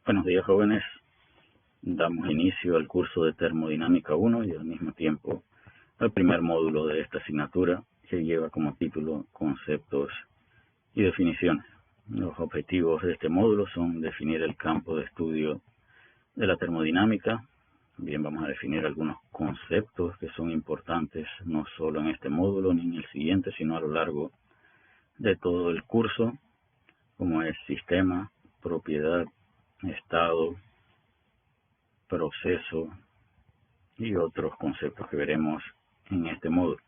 Buenos días, jóvenes. Damos inicio al curso de Termodinámica 1 y al mismo tiempo al primer módulo de esta asignatura que lleva como título Conceptos y Definiciones. Los objetivos de este módulo son definir el campo de estudio de la termodinámica. Bien, vamos a definir algunos conceptos que son importantes no solo en este módulo ni en el siguiente, sino a lo largo de todo el curso, como es sistema, propiedad, estado, proceso y otros conceptos que veremos en este módulo.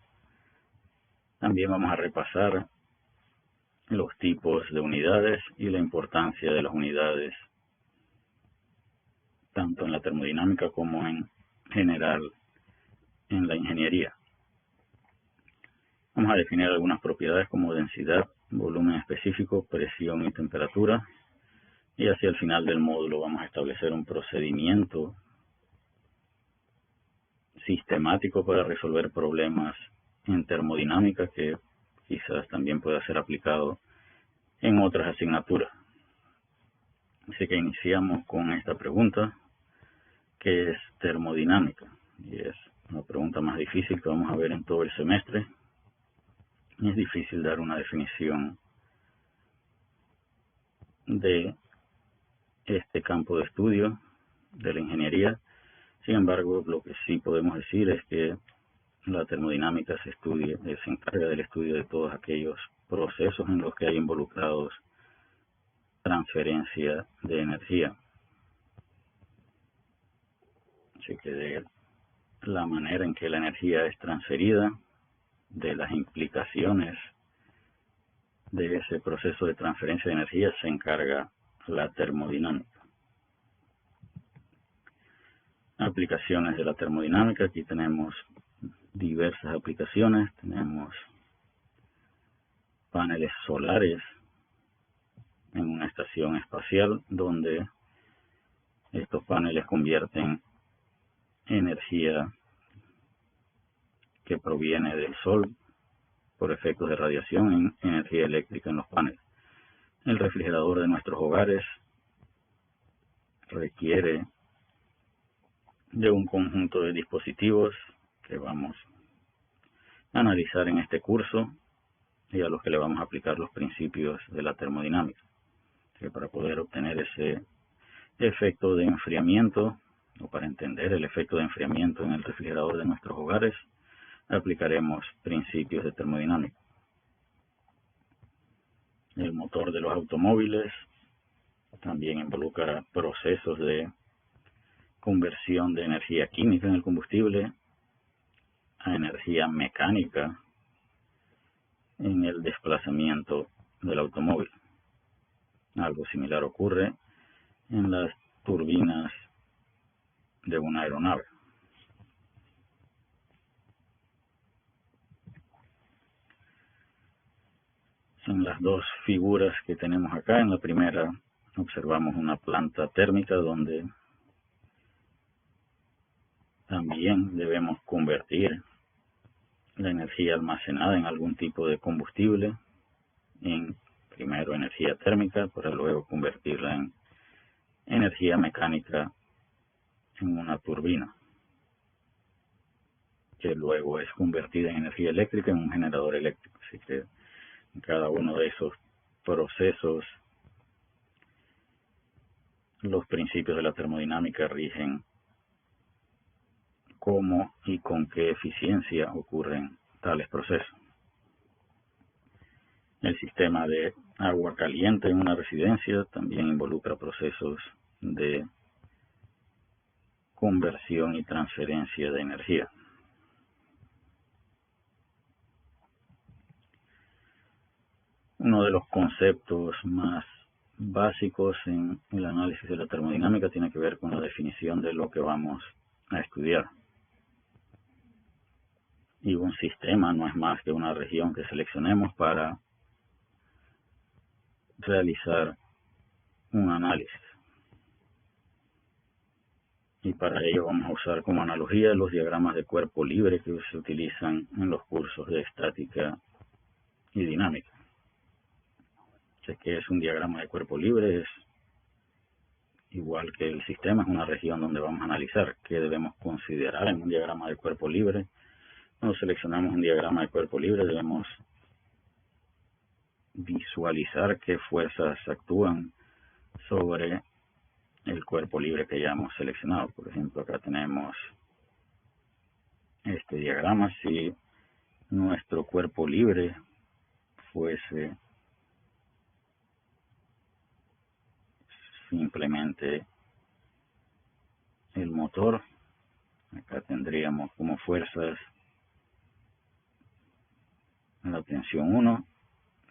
También vamos a repasar los tipos de unidades y la importancia de las unidades tanto en la termodinámica como en general en la ingeniería. Vamos a definir algunas propiedades como densidad, volumen específico, presión y temperatura. Y hacia el final del módulo vamos a establecer un procedimiento sistemático para resolver problemas en termodinámica que quizás también pueda ser aplicado en otras asignaturas. Así que iniciamos con esta pregunta, ¿qué es termodinámica? Y es una pregunta más difícil que vamos a ver en todo el semestre. Y es difícil dar una definición de este campo de estudio de la ingeniería. Sin embargo, lo que sí podemos decir es que la termodinámica se encarga del estudio de todos aquellos procesos en los que hay involucrados transferencia de energía. Así que de la manera en que la energía es transferida, de las implicaciones de ese proceso de transferencia de energía se encarga la termodinámica. Aplicaciones de la termodinámica, aquí tenemos diversas aplicaciones, tenemos paneles solares en una estación espacial donde estos paneles convierten energía que proviene del sol por efectos de radiación en energía eléctrica en los paneles. El refrigerador de nuestros hogares requiere de un conjunto de dispositivos que vamos a analizar en este curso y a los que le vamos a aplicar los principios de la termodinámica. Que para poder obtener ese efecto de enfriamiento o para entender el efecto de enfriamiento en el refrigerador de nuestros hogares, aplicaremos principios de termodinámica. El motor de los automóviles también involucra procesos de conversión de energía química en el combustible a energía mecánica en el desplazamiento del automóvil. Algo similar ocurre en las turbinas de una aeronave. En las dos figuras que tenemos acá, en la primera observamos una planta térmica donde también debemos convertir la energía almacenada en algún tipo de combustible en primero energía térmica para luego convertirla en energía mecánica en una turbina que luego es convertida en energía eléctrica en un generador eléctrico. Así que en cada uno de esos procesos los principios de la termodinámica rigen cómo y con qué eficiencia ocurren tales procesos. El sistema de agua caliente en una residencia también involucra procesos de conversión y transferencia de energía. Uno de los conceptos más básicos en el análisis de la termodinámica tiene que ver con la definición de lo que vamos a estudiar. Y un sistema no es más que una región que seleccionemos para realizar un análisis. Y para ello vamos a usar como analogía los diagramas de cuerpo libre que se utilizan en los cursos de estática y dinámica. Sé que es un diagrama de cuerpo libre, es igual que el sistema, es una región donde vamos a analizar qué debemos considerar en un diagrama de cuerpo libre. Cuando seleccionamos un diagrama de cuerpo libre, debemos visualizar qué fuerzas actúan sobre el cuerpo libre que ya hemos seleccionado. Por ejemplo, acá tenemos este diagrama. Si nuestro cuerpo libre fuese simplemente el motor, acá tendríamos como fuerzas la tensión 1,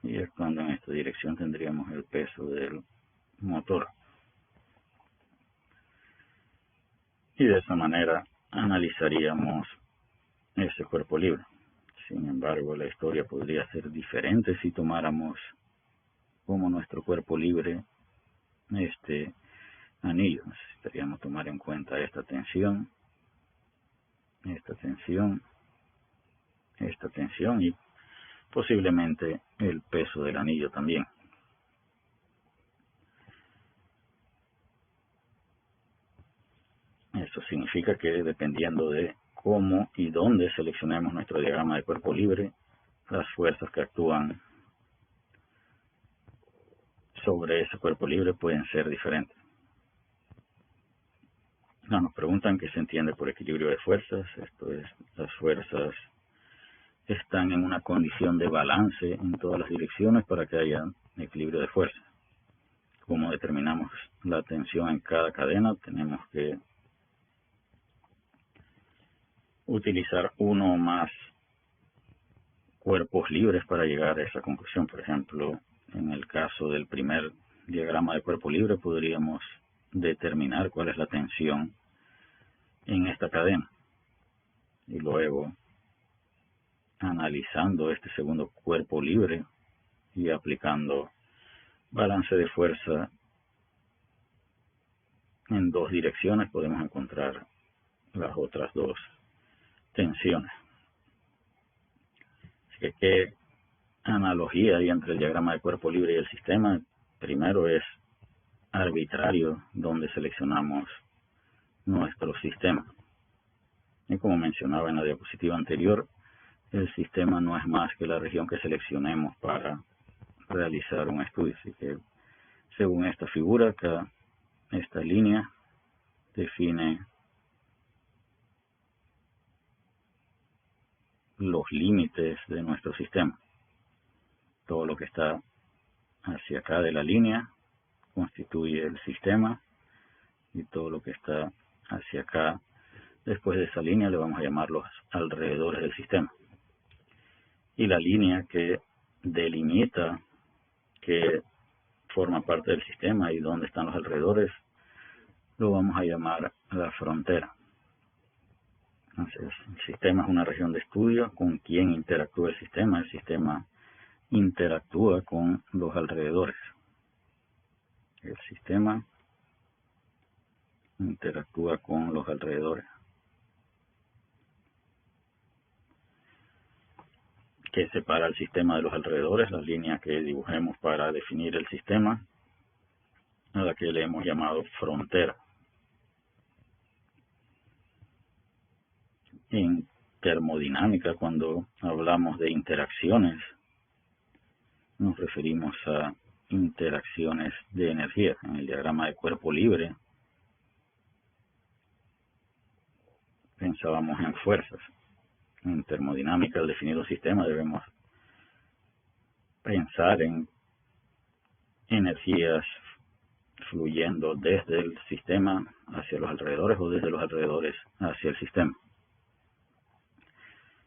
y actuando en esta dirección tendríamos el peso del motor. Y de esa manera analizaríamos ese cuerpo libre. Sin embargo, la historia podría ser diferente si tomáramos como nuestro cuerpo libre este anillo. Necesitaríamos tomar en cuenta esta tensión y posiblemente el peso del anillo también. Eso significa que dependiendo de cómo y dónde seleccionemos nuestro diagrama de cuerpo libre, las fuerzas que actúan sobre ese cuerpo libre pueden ser diferentes. Nos preguntan qué se entiende por equilibrio de fuerzas. Esto es, las fuerzas están en una condición de balance en todas las direcciones para que haya equilibrio de fuerza. Como determinamos la tensión en cada cadena, tenemos que utilizar uno o más cuerpos libres para llegar a esa conclusión. Por ejemplo, en el caso del primer diagrama de cuerpo libre, podríamos determinar cuál es la tensión en esta cadena. Y luego, analizando este segundo cuerpo libre y aplicando balance de fuerza en dos direcciones, podemos encontrar las otras dos tensiones. Así que, ¿qué analogía hay entre el diagrama de cuerpo libre y el sistema? Primero es arbitrario, donde seleccionamos nuestro sistema. Y como mencionaba en la diapositiva anterior, el sistema no es más que la región que seleccionemos para realizar un estudio. Así que, según esta figura, acá, esta línea define los límites de nuestro sistema. Todo lo que está hacia acá de la línea constituye el sistema, y todo lo que está hacia acá después de esa línea le vamos a llamar los alrededores del sistema. Y la línea que delimita que forma parte del sistema y dónde están los alrededores lo vamos a llamar la frontera. Entonces, el sistema es una región de estudio con quien interactúa el sistema. El sistema interactúa con los alrededores. El sistema interactúa con los alrededores. ¿Qué separa el sistema de los alrededores? La línea que dibujemos para definir el sistema, a la que le hemos llamado frontera. En termodinámica, cuando hablamos de interacciones, nos referimos a interacciones de energía. En el diagrama de cuerpo libre pensábamos en fuerzas. En termodinámica, al definir un sistema, debemos pensar en energías fluyendo desde el sistema hacia los alrededores o desde los alrededores hacia el sistema.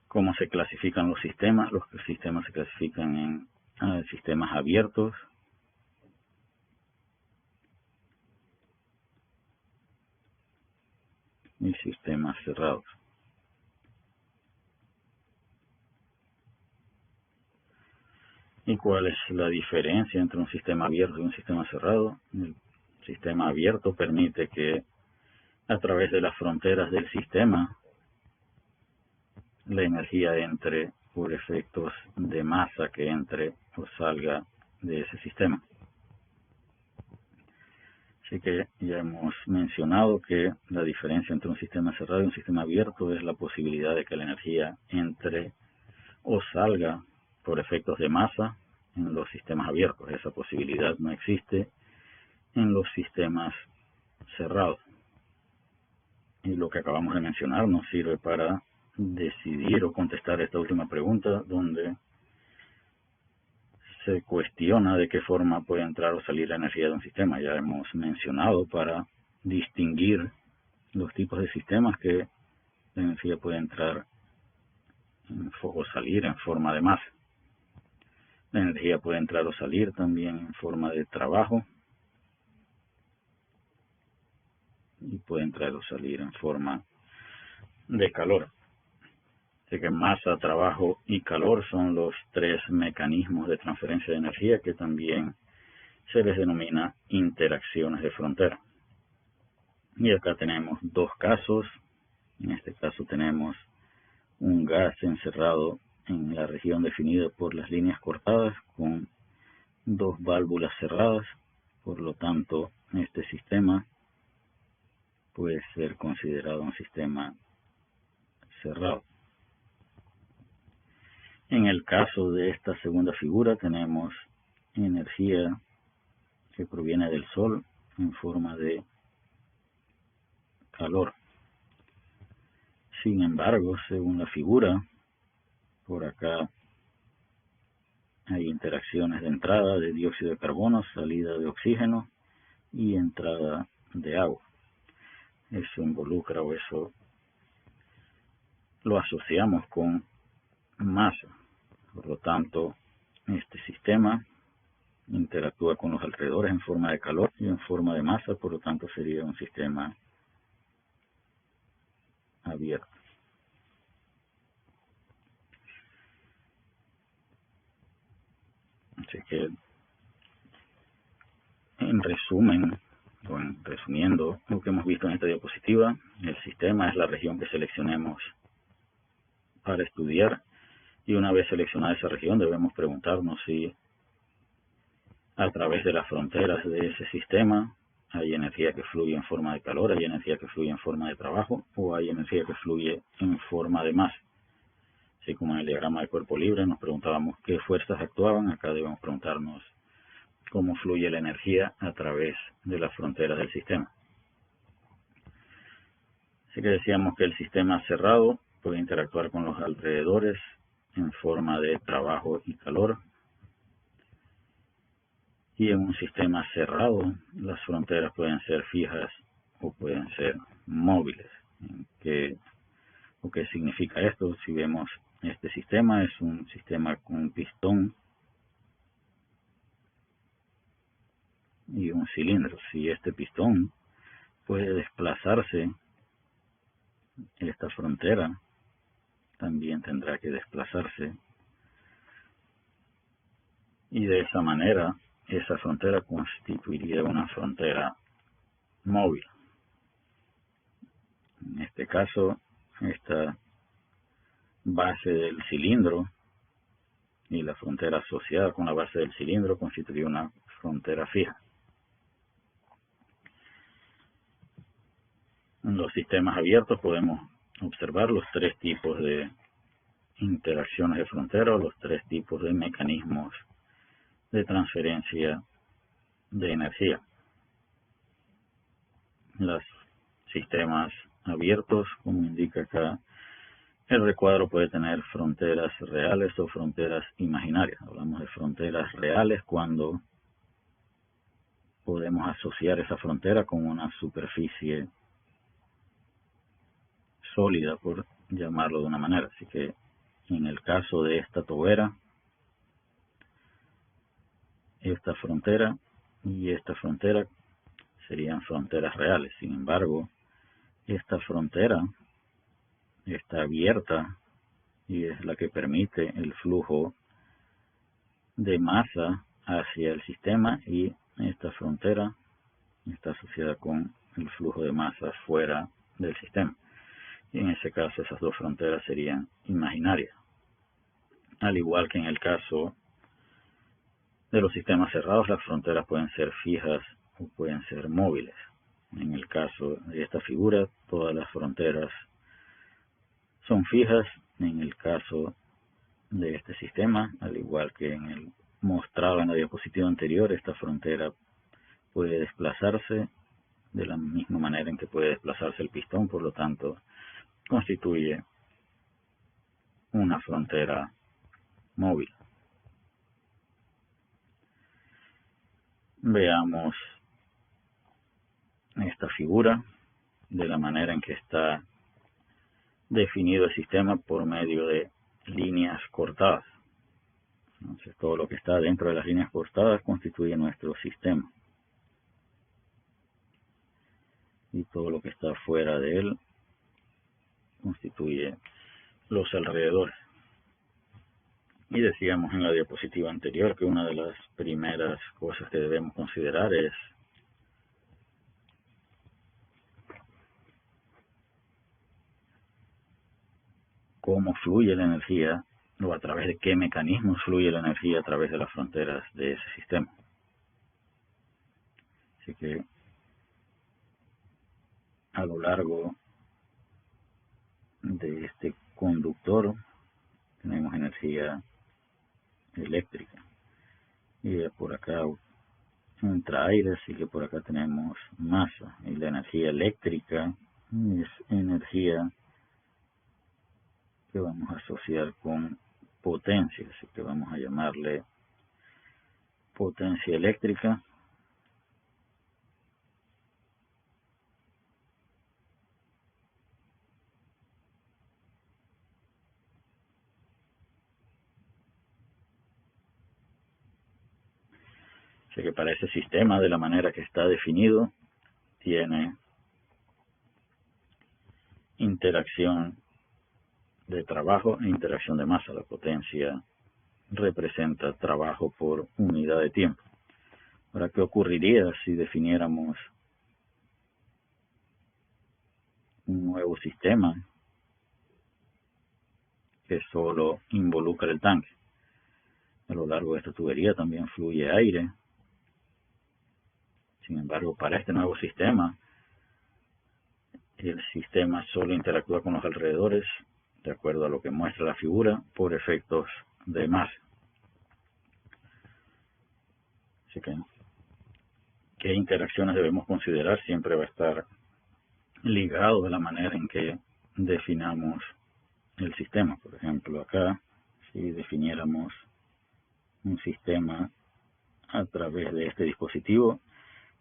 ¿Cómo se clasifican los sistemas? Los sistemas se clasifican en sistemas abiertos, y sistemas cerrados. ¿Y cuál es la diferencia entre un sistema abierto y un sistema cerrado? El sistema abierto permite que a través de las fronteras del sistema la energía entre por efectos de masa que entre o salga de ese sistema. Así que ya hemos mencionado que la diferencia entre un sistema cerrado y un sistema abierto es la posibilidad de que la energía entre o salga por efectos de masa en los sistemas abiertos. Esa posibilidad no existe en los sistemas cerrados. Y lo que acabamos de mencionar nos sirve para decidir o contestar esta última pregunta, donde se cuestiona de qué forma puede entrar o salir la energía de un sistema. Ya hemos mencionado para distinguir los tipos de sistemas que la energía puede entrar o salir en forma de masa. La energía puede entrar o salir también en forma de trabajo y puede entrar o salir en forma de calor. Así que masa, trabajo y calor son los tres mecanismos de transferencia de energía que también se les denomina interacciones de frontera. Y acá tenemos dos casos. En este caso tenemos un gas encerrado en la región definida por las líneas cortadas con dos válvulas cerradas. Por lo tanto, este sistema puede ser considerado un sistema cerrado. En el caso de esta segunda figura tenemos energía que proviene del Sol en forma de calor. Sin embargo, según la figura, por acá hay interacciones de entrada de dióxido de carbono, salida de oxígeno y entrada de agua. Eso involucra o eso lo asociamos con masa. Por lo tanto, este sistema interactúa con los alrededores en forma de calor y en forma de masa, por lo tanto sería un sistema abierto. Así que, en resumen, o resumiendo lo que hemos visto en esta diapositiva, el sistema es la región que seleccionemos para estudiar, y una vez seleccionada esa región debemos preguntarnos si a través de las fronteras de ese sistema hay energía que fluye en forma de calor, hay energía que fluye en forma de trabajo o hay energía que fluye en forma de masa. Así como en el diagrama de cuerpo libre nos preguntábamos qué fuerzas actuaban, acá debemos preguntarnos cómo fluye la energía a través de las fronteras del sistema. Así que decíamos que el sistema cerrado puede interactuar con los alrededores en forma de trabajo y calor. Y en un sistema cerrado, las fronteras pueden ser fijas o pueden ser móviles. ¿Qué significa esto? Si vemos este sistema, es un sistema con un pistón y un cilindro. Si este pistón puede desplazarse, esta frontera también tendrá que desplazarse. Y de esa manera, esa frontera constituiría una frontera móvil. En este caso, esta base del cilindro y la frontera asociada con la base del cilindro constituiría una frontera fija. En los sistemas abiertos podemos observar los tres tipos de interacciones de frontera o los tres tipos de mecanismos de transferencia de energía. Los sistemas abiertos, como indica acá, el recuadro puede tener fronteras reales o fronteras imaginarias. Hablamos de fronteras reales cuando podemos asociar esa frontera con una superficie sólida, por llamarlo de una manera. Así que en el caso de esta tobera, esta frontera y esta frontera serían fronteras reales. Sin embargo, esta frontera está abierta y es la que permite el flujo de masa hacia el sistema, y esta frontera está asociada con el flujo de masa fuera del sistema. Y en ese caso esas dos fronteras serían imaginarias. Al igual que en el caso de los sistemas cerrados, las fronteras pueden ser fijas o pueden ser móviles. En el caso de esta figura, todas las fronteras son fijas. En el caso de este sistema, al igual que en el mostrado en la diapositiva anterior, esta frontera puede desplazarse de la misma manera en que puede desplazarse el pistón, por lo tanto, constituye una frontera móvil. Veamos esta figura de la manera en que está definido el sistema por medio de líneas cortadas. Entonces, todo lo que está dentro de las líneas cortadas constituye nuestro sistema. Y todo lo que está fuera de él constituye los alrededores. Y decíamos en la diapositiva anterior que una de las primeras cosas que debemos considerar es cómo fluye la energía o a través de qué mecanismos fluye la energía a través de las fronteras de ese sistema. Así que a lo largo de este conductor tenemos energía eléctrica y por acá entra aire, así que por acá tenemos masa, y la energía eléctrica es energía que vamos a asociar con potencia, así que vamos a llamarle potencia eléctrica. Así que para ese sistema, de la manera que está definido, tiene interacción de trabajo e interacción de masa. La potencia representa trabajo por unidad de tiempo. Ahora, ¿qué ocurriría si definiéramos un nuevo sistema que solo involucra el tanque? A lo largo de esta tubería también fluye aire. Sin embargo, para este nuevo sistema, el sistema solo interactúa con los alrededores, de acuerdo a lo que muestra la figura, por efectos de masa. Así que, ¿qué interacciones debemos considerar? Siempre va a estar ligado de la manera en que definamos el sistema. Por ejemplo, acá, si definiéramos un sistema a través de este dispositivo,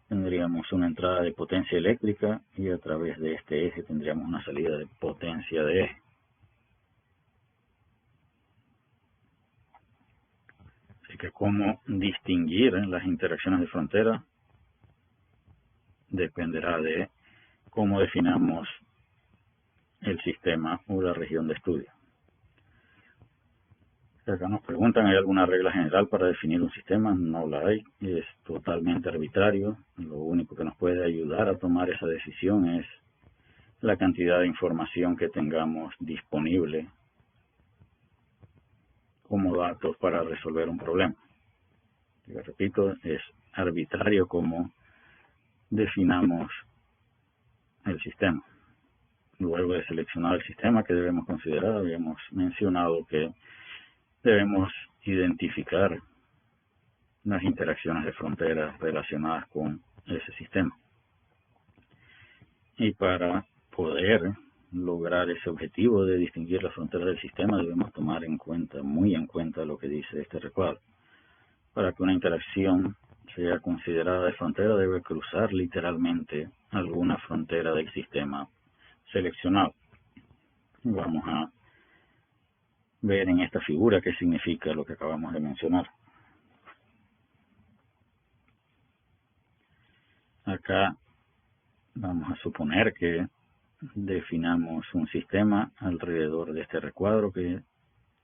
tendríamos una entrada de potencia eléctrica y a través de este eje tendríamos una salida de potencia de eje. Así que cómo distinguir las interacciones de frontera dependerá de cómo definamos el sistema o la región de estudio. Acá nos preguntan, ¿hay alguna regla general para definir un sistema? No la hay, es totalmente arbitrario. Lo único que nos puede ayudar a tomar esa decisión es la cantidad de información que tengamos disponible como datos para resolver un problema. Y repito, es arbitrario cómo definamos el sistema. Luego de seleccionar el sistema que debemos considerar, habíamos mencionado que debemos identificar las interacciones de fronteras relacionadas con ese sistema. Y para poder lograr ese objetivo de distinguir las fronteras del sistema, debemos tomar muy en cuenta lo que dice este recuadro. Para que una interacción sea considerada de frontera, debe cruzar literalmente alguna frontera del sistema seleccionado. Vamos a ver en esta figura qué significa lo que acabamos de mencionar. Acá vamos a suponer que definamos un sistema alrededor de este recuadro que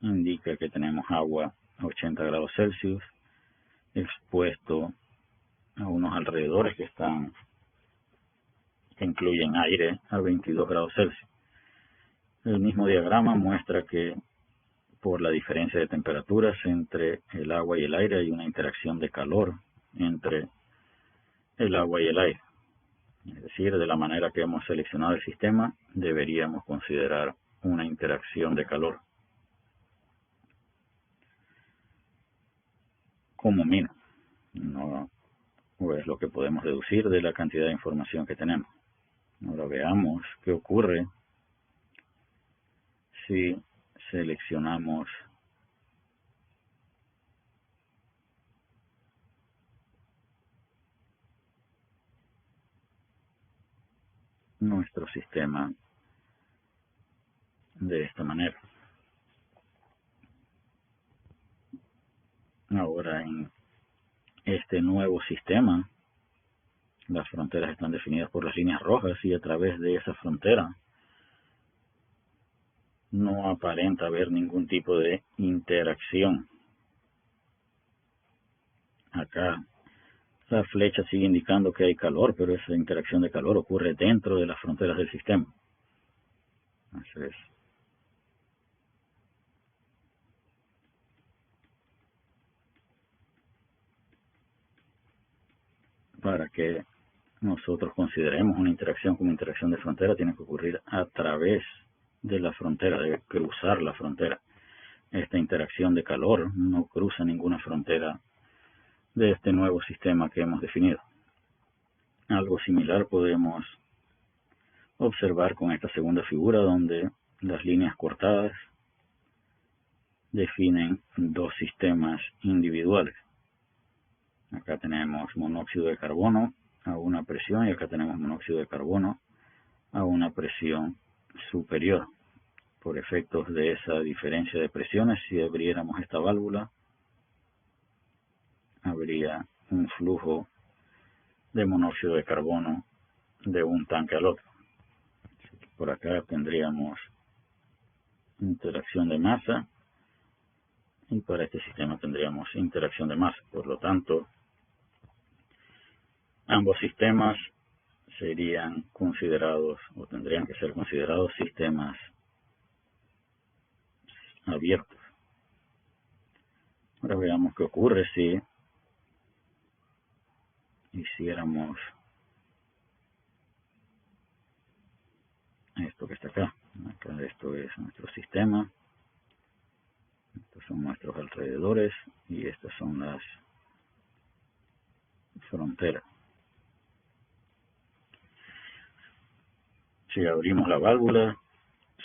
indica que tenemos agua a 80 grados Celsius expuesto a unos alrededores que incluyen aire a 22 grados Celsius. El mismo diagrama muestra que por la diferencia de temperaturas entre el agua y el aire hay una interacción de calor entre el agua y el aire. Es decir, de la manera que hemos seleccionado el sistema, deberíamos considerar una interacción de calor como mínimo. No es lo que podemos deducir de la cantidad de información que tenemos. Ahora veamos qué ocurre si seleccionamos nuestro sistema de esta manera. Ahora en este nuevo sistema, las fronteras están definidas por las líneas rojas y a través de esa frontera no aparenta haber ningún tipo de interacción. Acá la flecha sigue indicando que hay calor, pero esa interacción de calor ocurre dentro de las fronteras del sistema. Entonces, para que nosotros consideremos una interacción como interacción de frontera, tiene que ocurrir a través de la frontera, debe cruzar la frontera. Esta interacción de calor no cruza ninguna frontera de este nuevo sistema que hemos definido. Algo similar podemos observar con esta segunda figura, donde las líneas cortadas definen dos sistemas individuales. Acá tenemos monóxido de carbono a una presión y acá tenemos monóxido de carbono a una presión superior. Por efectos de esa diferencia de presiones, si abriéramos esta válvula, habría un flujo de monóxido de carbono de un tanque al otro. Por acá tendríamos interacción de masa y para este sistema tendríamos interacción de masa. Por lo tanto, ambos sistemas serían considerados o tendrían que ser considerados sistemas abiertos. Ahora veamos qué ocurre si hiciéramos esto que está acá. Acá esto es nuestro sistema, estos son nuestros alrededores y estas son las fronteras. Si abrimos la válvula,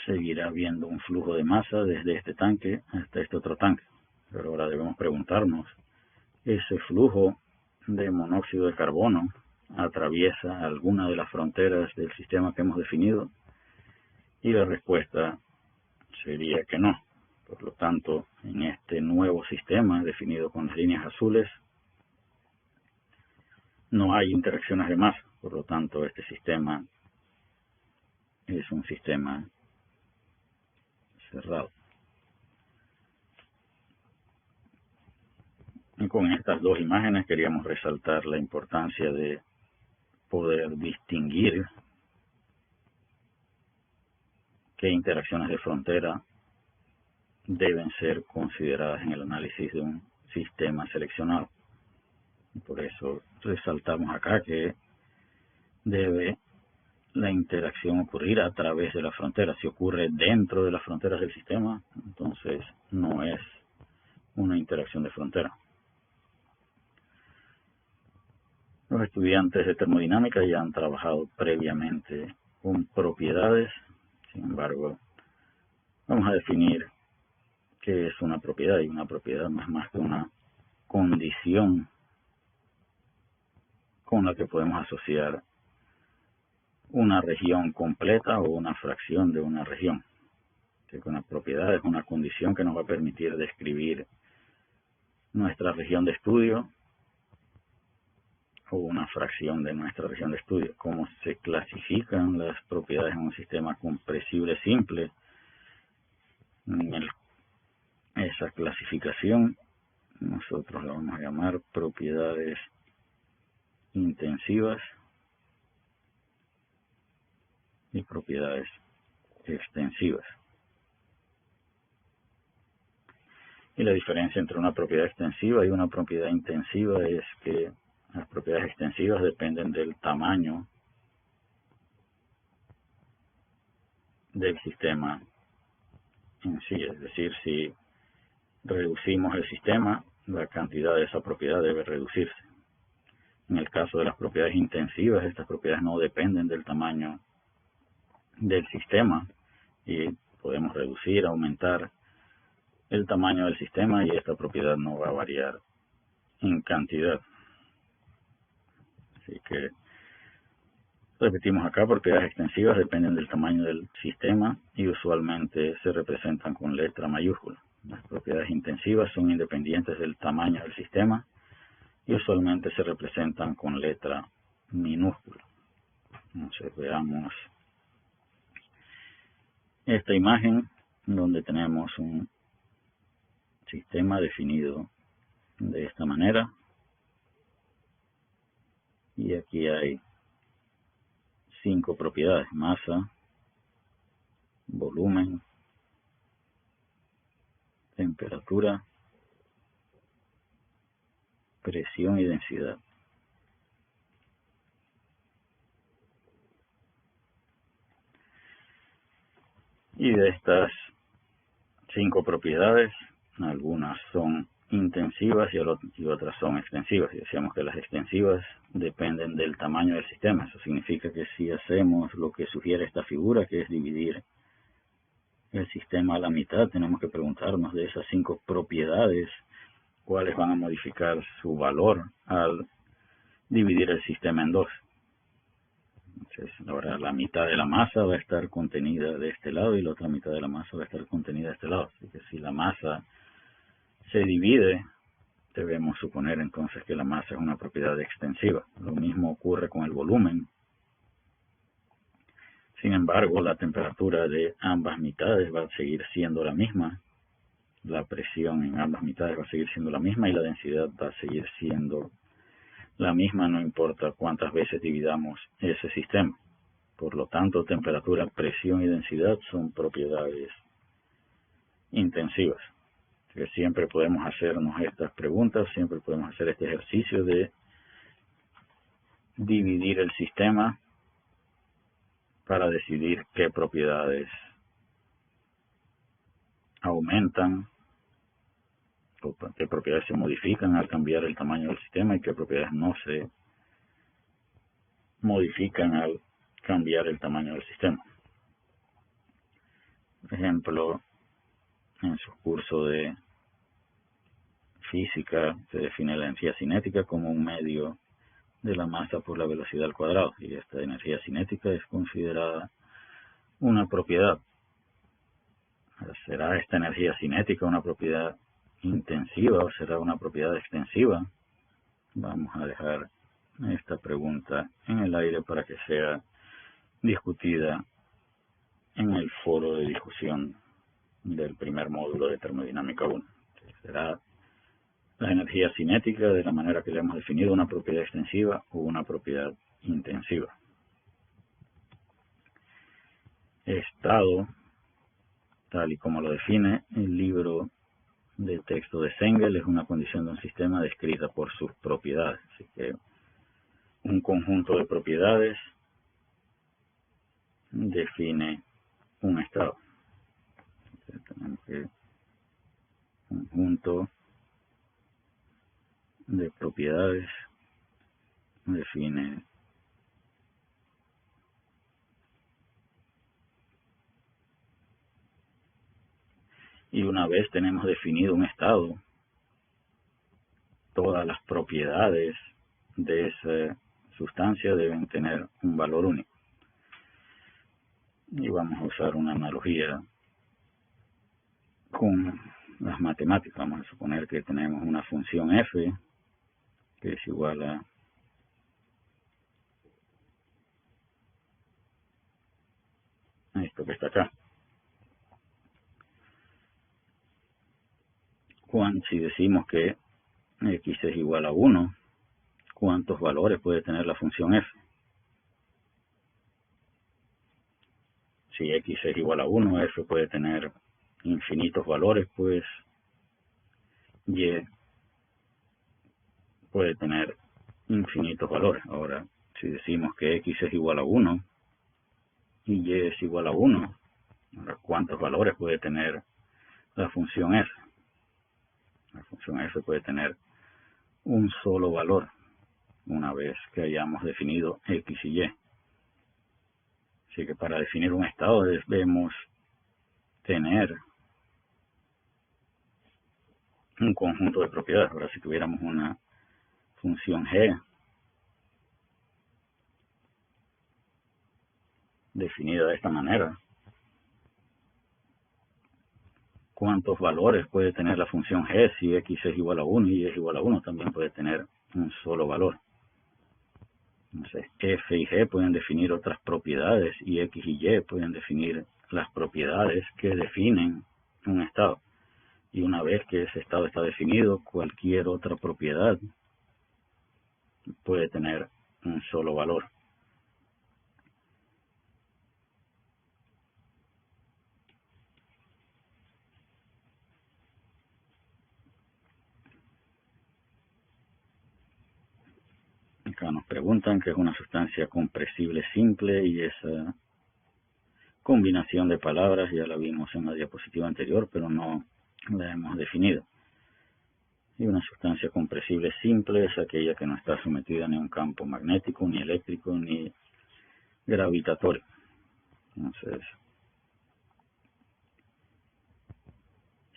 seguirá habiendo un flujo de masa desde este tanque hasta este otro tanque. Pero ahora debemos preguntarnos, ¿ese flujo de monóxido de carbono atraviesa alguna de las fronteras del sistema que hemos definido? Y la respuesta sería que no. Por lo tanto, en este nuevo sistema definido con las líneas azules, no hay interacciones de masa. Por lo tanto, este sistema es un sistema cerrado. Y con estas dos imágenes queríamos resaltar la importancia de poder distinguir qué interacciones de frontera deben ser consideradas en el análisis de un sistema seleccionado. Y por eso resaltamos acá que debe la interacción ocurrir a través de la frontera. Si ocurre dentro de las fronteras del sistema, entonces no es una interacción de frontera. Los estudiantes de termodinámica ya han trabajado previamente con propiedades. Sin embargo, vamos a definir qué es una propiedad, y una propiedad no es más que una condición con la que podemos asociar una región completa o una fracción de una región. Que una propiedad es una condición que nos va a permitir describir nuestra región de estudio o una fracción de nuestra región de estudio. Cómo se clasifican las propiedades en un sistema compresible simple. Esa clasificación nosotros la vamos a llamar propiedades intensivas y propiedades extensivas. Y la diferencia entre una propiedad extensiva y una propiedad intensiva es que Las propiedades extensivas dependen del tamaño del sistema en sí, es decir, si reducimos el sistema, la cantidad de esa propiedad debe reducirse. En el caso de las propiedades intensivas, estas propiedades no dependen del tamaño del sistema y podemos reducir, aumentar el tamaño del sistema y esta propiedad no va a variar en cantidad. Así que repetimos acá, propiedades extensivas dependen del tamaño del sistema y usualmente se representan con letra mayúscula. Las propiedades intensivas son independientes del tamaño del sistema y usualmente se representan con letra minúscula. Entonces veamos esta imagen donde tenemos un sistema definido de esta manera y aquí hay 5 propiedades: masa, volumen, temperatura, presión y densidad. Y de estas 5 propiedades, algunas son intensivas y otras son extensivas. Y decíamos que las extensivas dependen del tamaño del sistema. Eso significa que si hacemos lo que sugiere esta figura, que es dividir el sistema a la mitad, tenemos que preguntarnos de esas 5 propiedades, cuáles van a modificar su valor al dividir el sistema en 2. Entonces, ahora la mitad de la masa va a estar contenida de este lado y la otra mitad de la masa va a estar contenida de este lado. Así que si la masa se divide, debemos suponer entonces que la masa es una propiedad extensiva. Lo mismo ocurre con el volumen. Sin embargo, la temperatura de ambas mitades va a seguir siendo la misma. La presión en ambas mitades va a seguir siendo la misma y la densidad va a seguir siendo la misma, no importa cuántas veces dividamos ese sistema. Por lo tanto, temperatura, presión y densidad son propiedades intensivas. Que siempre podemos hacernos estas preguntas, siempre podemos hacer este ejercicio de dividir el sistema para decidir qué propiedades aumentan, o qué propiedades se modifican al cambiar el tamaño del sistema y qué propiedades no se modifican al cambiar el tamaño del sistema. Por ejemplo, en su curso de física se define la energía cinética como un medio de la masa por la velocidad al cuadrado, y esta energía cinética es considerada una propiedad. ¿Será esta energía cinética una propiedad intensiva o será una propiedad extensiva? Vamos a dejar esta pregunta en el aire para que sea discutida en el foro de discusión del primer módulo de termodinámica 1. ¿Será la energía cinética, de la manera que le hemos definido, una propiedad extensiva o una propiedad intensiva? Estado, tal y como lo define el libro de texto de Sengel, es una condición de un sistema descrita por sus propiedades. Así que un conjunto de propiedades define un estado. Entonces, tenemos que conjunto de propiedades define y una vez tenemos definido un estado, todas las propiedades de esa sustancia deben tener un valor único. Y vamos a usar una analogía con las matemáticas. Vamos a suponer que tenemos una función f que es igual a esto que está acá. Si decimos que x es igual a 1, ¿cuántos valores puede tener la función f? Si x es igual a 1, f puede tener infinitos valores, pues y puede tener infinitos valores. Ahora, si decimos que x es igual a 1 y y es igual a 1, ahora, ¿cuántos valores puede tener la función f? La función f puede tener un solo valor una vez que hayamos definido x y y. Así que para definir un estado debemos tener un conjunto de propiedades. Ahora, si tuviéramos una función g definida de esta manera, ¿cuántos valores puede tener la función g si x es igual a 1 y y es igual a 1? También puede tener un solo valor. Entonces, f y g pueden definir otras propiedades y x y y pueden definir las propiedades que definen un estado. Y una vez que ese estado está definido, cualquier otra propiedad puede tener un solo valor. Acá nos preguntan qué es una sustancia compresible simple, y esa combinación de palabras ya la vimos en la diapositiva anterior, pero no la hemos definido. Y una sustancia compresible simple es aquella que no está sometida ni a un campo magnético, ni eléctrico, ni gravitatorio. Entonces,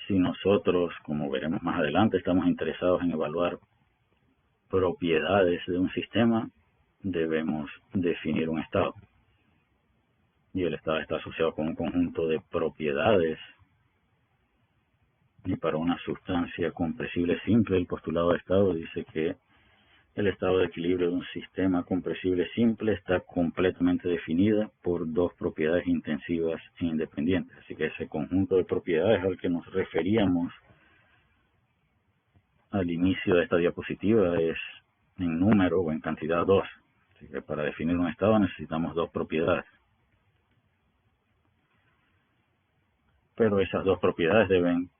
si nosotros, como veremos más adelante, estamos interesados en evaluar propiedades de un sistema, debemos definir un estado. Y el estado está asociado con un conjunto de propiedades. Y para una sustancia compresible simple, el postulado de estado dice que el estado de equilibrio de un sistema compresible simple está completamente definida por dos propiedades intensivas e independientes. Así que ese conjunto de propiedades al que nos referíamos al inicio de esta diapositiva es en número o en cantidad 2. Así que para definir un estado necesitamos dos propiedades. Pero esas dos propiedades deben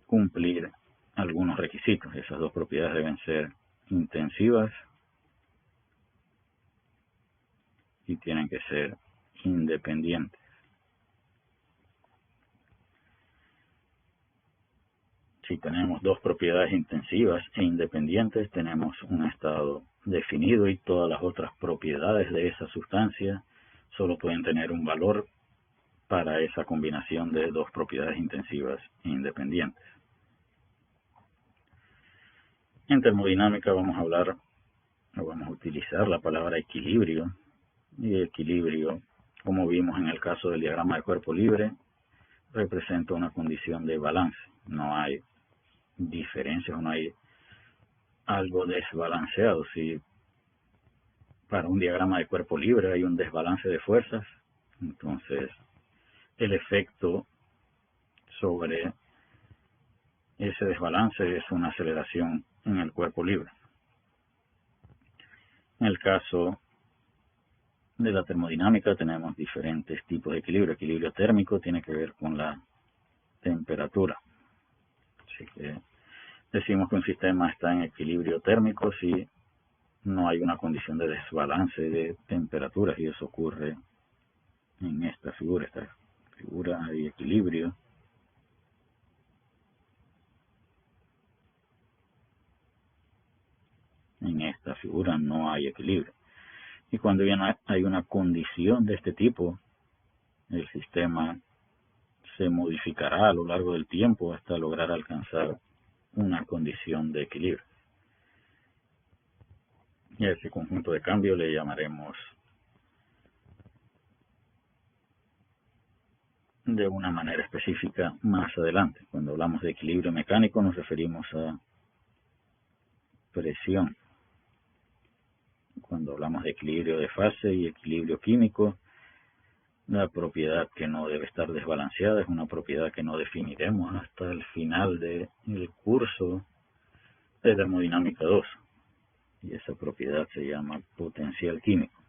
cumplir algunos requisitos. Esas dos propiedades deben ser intensivas y tienen que ser independientes. Si tenemos dos propiedades intensivas e independientes, tenemos un estado definido y todas las otras propiedades de esa sustancia solo pueden tener un valor para esa combinación de dos propiedades intensivas e independientes. En termodinámica vamos a utilizar la palabra equilibrio. Y equilibrio, como vimos en el caso del diagrama de cuerpo libre, representa una condición de balance. No hay diferencias o no hay algo desbalanceado. Si para un diagrama de cuerpo libre hay un desbalance de fuerzas, entonces el efecto sobre ese desbalance es una aceleración en el cuerpo libre. En el caso de la termodinámica tenemos diferentes tipos de equilibrio. Equilibrio térmico tiene que ver con la temperatura. Así que decimos que un sistema está en equilibrio térmico si no hay una condición de desbalance de temperaturas, y eso ocurre en esta figura. Esta figura hay equilibrio. En esta figura no hay equilibrio. Y cuando ya hay una condición de este tipo, el sistema se modificará a lo largo del tiempo hasta lograr alcanzar una condición de equilibrio. Y a ese conjunto de cambio le llamaremos de una manera específica más adelante. Cuando hablamos de equilibrio mecánico nos referimos a presión. Cuando hablamos de equilibrio de fase y equilibrio químico, la propiedad que no debe estar desbalanceada es una propiedad que no definiremos hasta el final del curso de termodinámica 2. Y esa propiedad se llama potencial químico.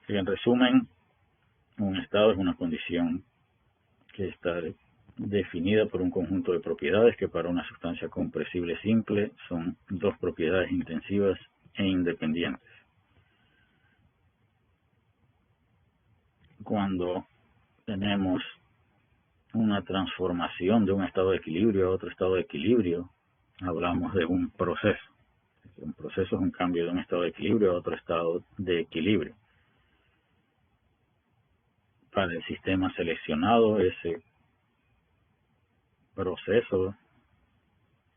Y en resumen, Un estado es una condición que está definida por un conjunto de propiedades que para una sustancia compresible simple son dos propiedades intensivas e independientes. Cuando tenemos una transformación de un estado de equilibrio a otro estado de equilibrio, hablamos de un proceso. Un proceso es un cambio de un estado de equilibrio a otro estado de equilibrio. Para el sistema seleccionado, ese proceso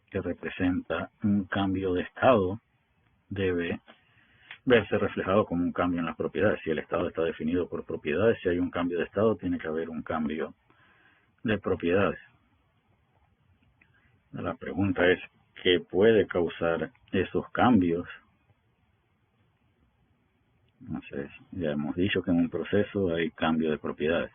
que representa un cambio de estado debe verse reflejado como un cambio en las propiedades. Si el estado está definido por propiedades, si hay un cambio de estado, tiene que haber un cambio de propiedades. La pregunta es, ¿qué puede causar esos cambios? Entonces, ya hemos dicho que en un proceso hay cambio de propiedades.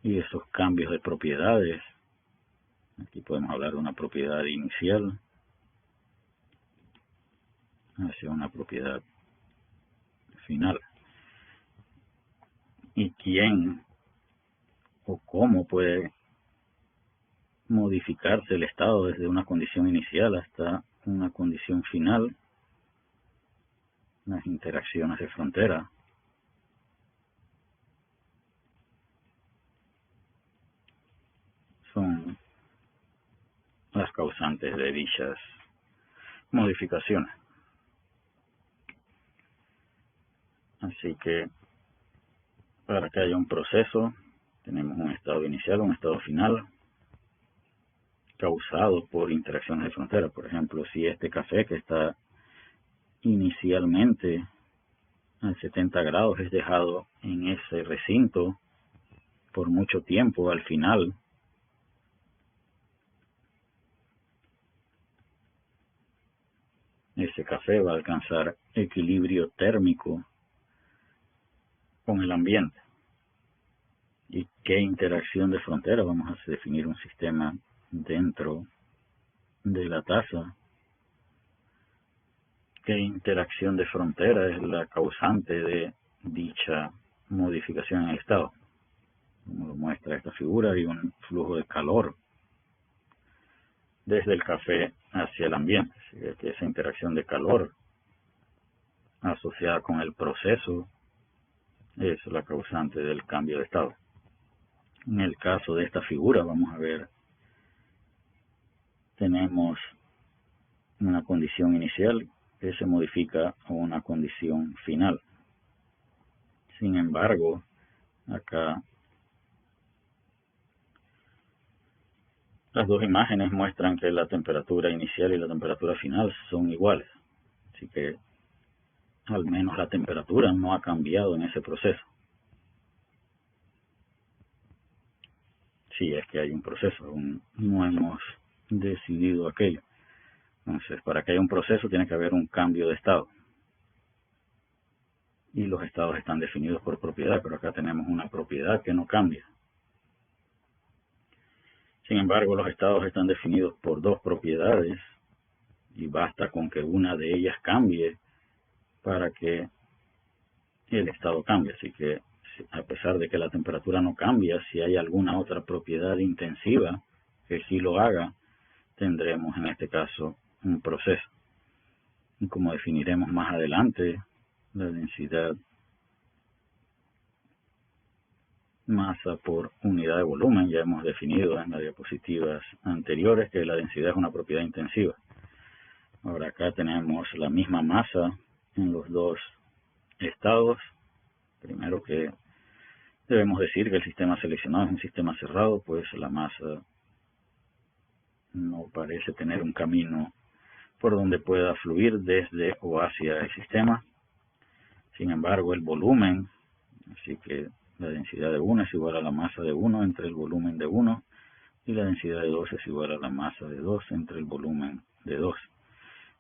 Y esos cambios de propiedades, aquí podemos hablar de una propiedad inicial hacia una propiedad final. ¿Y quién o cómo puede modificarse el estado desde una condición inicial hasta una condición final? Las interacciones de frontera son las causantes de dichas modificaciones. Así que para que haya un proceso, tenemos un estado inicial, un estado final, causado por interacciones de frontera. Por ejemplo, si este café que está inicialmente a 70 grados es dejado en ese recinto por mucho tiempo, al final ese café va a alcanzar equilibrio térmico con el ambiente. ¿Y qué interacción de frontera? Vamos a definir un sistema dentro de la taza. ¿Qué interacción de frontera es la causante de dicha modificación en el estado? Como lo muestra esta figura, hay un flujo de calor desde el café hacia el ambiente. Así que esa interacción de calor asociada con el proceso es la causante del cambio de estado. En el caso de esta figura, vamos a ver, tenemos una condición inicial que se modifica a una condición final. Sin embargo, acá las dos imágenes muestran que la temperatura inicial y la temperatura final son iguales. Así que al menos la temperatura no ha cambiado en ese proceso. Si es que hay un proceso, aún no hemos decidido aquello. Entonces, para que haya un proceso tiene que haber un cambio de estado. Y los estados están definidos por propiedad, pero acá tenemos una propiedad que no cambia. Sin embargo, los estados están definidos por dos propiedades y basta con que una de ellas cambie para que el estado cambie. Así que, a pesar de que la temperatura no cambia, si hay alguna otra propiedad intensiva que sí lo haga, tendremos en este caso un proceso. Y como definiremos más adelante, la densidad masa por unidad de volumen, ya hemos definido en las diapositivas anteriores que la densidad es una propiedad intensiva. Ahora acá tenemos la misma masa en los dos estados. Primero que debemos decir que el sistema seleccionado es un sistema cerrado, pues la masa no parece tener un camino por donde pueda fluir desde o hacia el sistema. Sin embargo, el volumen, así que la densidad de 1 es igual a la masa de 1 entre el volumen de 1, y la densidad de 2 es igual a la masa de 2 entre el volumen de 2.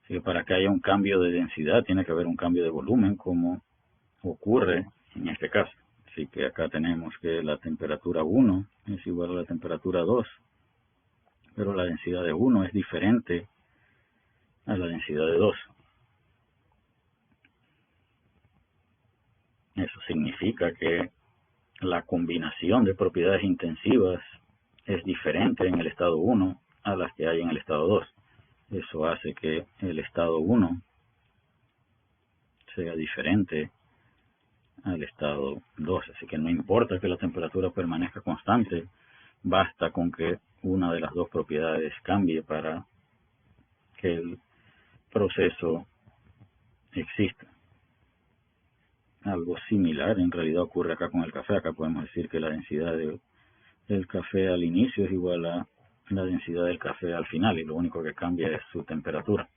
Así que para que haya un cambio de densidad tiene que haber un cambio de volumen, como ocurre en este caso. Así que acá tenemos que la temperatura 1 es igual a la temperatura 2, pero la densidad de 1 es diferente a la densidad de 2. Eso significa que la combinación de propiedades intensivas es diferente en el estado 1 a las que hay en el estado 2. Eso hace que el estado 1 sea diferente al estado 2. Así que no importa que la temperatura permanezca constante, basta con que una de las dos propiedades cambie para que el proceso exista. Algo similar en realidad ocurre acá con el café. Acá podemos decir que la densidad del café al inicio es igual a la densidad del café al final, y lo único que cambia es su temperatura,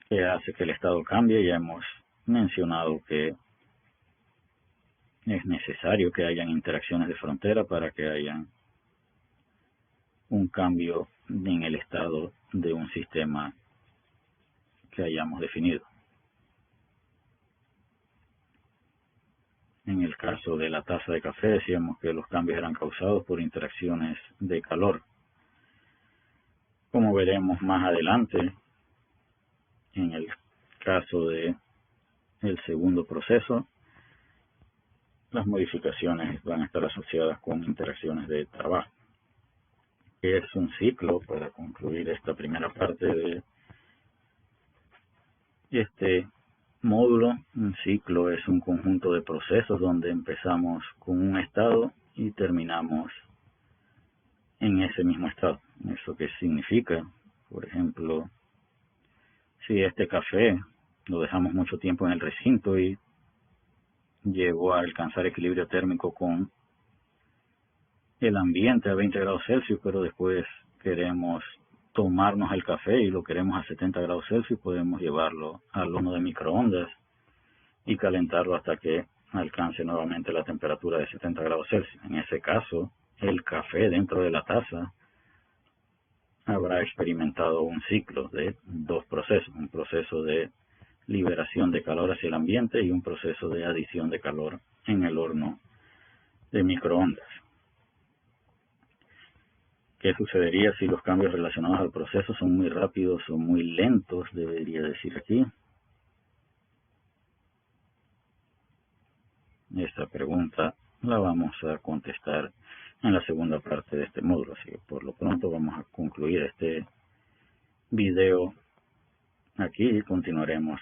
que hace que el estado cambie. Ya hemos mencionado que es necesario que hayan interacciones de frontera para que haya un cambio en el estado de un sistema que hayamos definido. En el caso de la taza de café decíamos que los cambios eran causados por interacciones de calor. Como veremos más adelante, en el caso de el segundo proceso, las modificaciones van a estar asociadas con interacciones de trabajo. Es un ciclo, para concluir esta primera parte de este módulo. Un ciclo es un conjunto de procesos donde empezamos con un estado y terminamos en ese mismo estado. ¿Eso qué significa? Por ejemplo, si este café lo dejamos mucho tiempo en el recinto y llegó a alcanzar equilibrio térmico con el ambiente a 20 grados Celsius, pero después queremos tomarnos el café y lo queremos a 70 grados Celsius, podemos llevarlo al horno de microondas y calentarlo hasta que alcance nuevamente la temperatura de 70 grados Celsius. En ese caso, el café dentro de la taza habrá experimentado un ciclo de dos procesos: un proceso de liberación de calor hacia el ambiente y un proceso de adición de calor en el horno de microondas. ¿Qué sucedería si los cambios relacionados al proceso son muy rápidos o muy lentos? Debería decir aquí. Esta pregunta la vamos a contestar en la segunda parte de este módulo. Así que por lo pronto vamos a concluir este video aquí y continuaremos